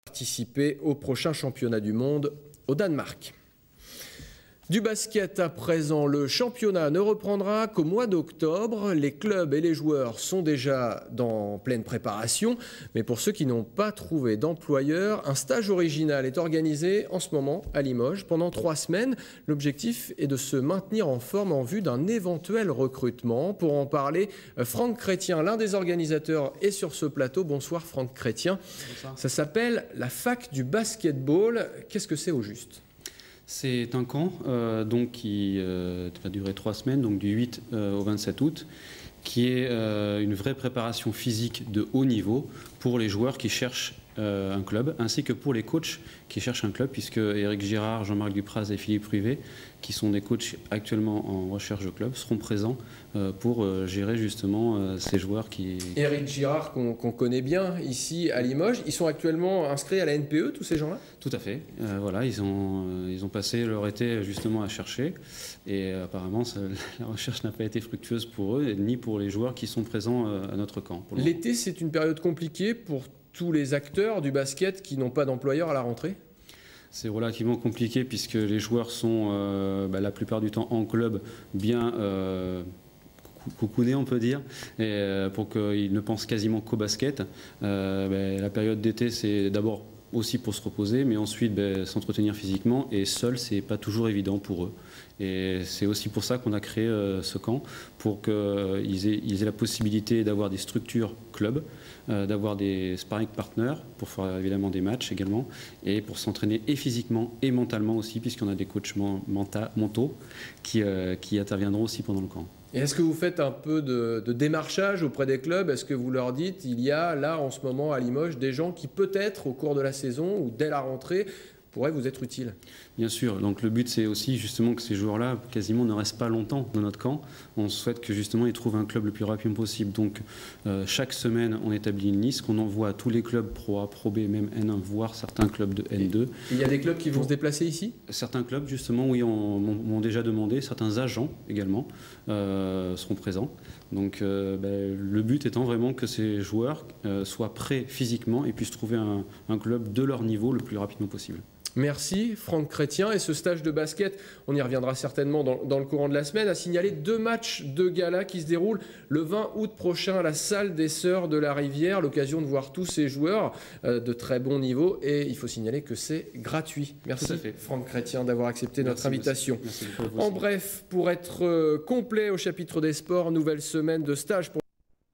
participer au prochain championnat du monde au Danemark. Du basket à présent, le championnat ne reprendra qu'au mois d'octobre. Les clubs et les joueurs sont déjà dans pleine préparation. Mais pour ceux qui n'ont pas trouvé d'employeur, un stage original est organisé en ce moment à Limoges pendant 3 semaines. L'objectif est de se maintenir en forme en vue d'un éventuel recrutement. Pour en parler, Franck Chrétien, l'un des organisateurs, est sur ce plateau. Bonsoir Franck Chrétien. Bonsoir. Ça s'appelle la fac du basketball. Qu'est-ce que c'est au juste ? C'est un camp qui va durer 3 semaines, donc du 8 au 27 août, qui est une vraie préparation physique de haut niveau pour les joueurs qui cherchent un club, ainsi que pour les coachs qui cherchent un club, puisque Éric Girard, Jean-Marc Dupraz et Philippe Ruivet, qui sont des coachs actuellement en recherche de club, seront présents pour gérer justement ces joueurs qui... Éric Girard, qu'on connaît bien ici à Limoges, ils sont actuellement inscrits à la NPE, tous ces gens-là ? Tout à fait. Voilà, ils ont passé leur été justement à chercher, et apparemment la recherche n'a pas été fructueuse pour eux, ni pour les joueurs qui sont présents à notre camp. L'été, c'est une période compliquée pour tous les acteurs du basket qui n'ont pas d'employeur à la rentrée ? C'est relativement compliqué puisque les joueurs sont la plupart du temps en club bien coucounés, on peut dire, et pour qu'ils ne pensent quasiment qu'au basket. La période d'été, c'est d'abord aussi pour se reposer, mais ensuite s'entretenir physiquement, et seul, c'est pas toujours évident pour eux. Et c'est aussi pour ça qu'on a créé ce camp, pour qu'ils aient la possibilité d'avoir des structures clubs, d'avoir des sparring partners pour faire évidemment des matchs également, et pour s'entraîner et physiquement et mentalement aussi, puisqu'on a des coachs mentaux qui interviendront aussi pendant le camp. Et est-ce que vous faites un peu de démarchage auprès des clubs ? Est-ce que vous leur dites, il y a là en ce moment à Limoges des gens qui peut-être au cours de la saison ou dès la rentrée pourraient vous être utiles ? Bien sûr, donc le but c'est aussi justement que ces joueurs-là quasiment ne restent pas longtemps dans notre camp. On souhaite que justement ils trouvent un club le plus rapidement possible. Donc chaque semaine on établit une liste qu'on envoie à tous les clubs Pro A, Pro B, même N1, voire certains clubs de N2. Il y a des clubs qui vont se déplacer ici ? Certains clubs justement, oui, m'ont déjà demandé, certains agents également seront présents. Donc le but étant vraiment que ces joueurs soient prêts physiquement et puissent trouver un club de leur niveau le plus rapidement possible. Merci Franck Chrétien. Et ce stage de basket, on y reviendra certainement dans le courant de la semaine, a signalé 2 matchs de gala qui se déroulent le 20 août prochain à la salle des Sœurs de la Rivière. L'occasion de voir tous ces joueurs de très bon niveau, et il faut signaler que c'est gratuit. Merci Franck Chrétien d'avoir accepté notre invitation. Merci en bref, pour être complet au chapitre des sports, nouvelle semaine de stage pour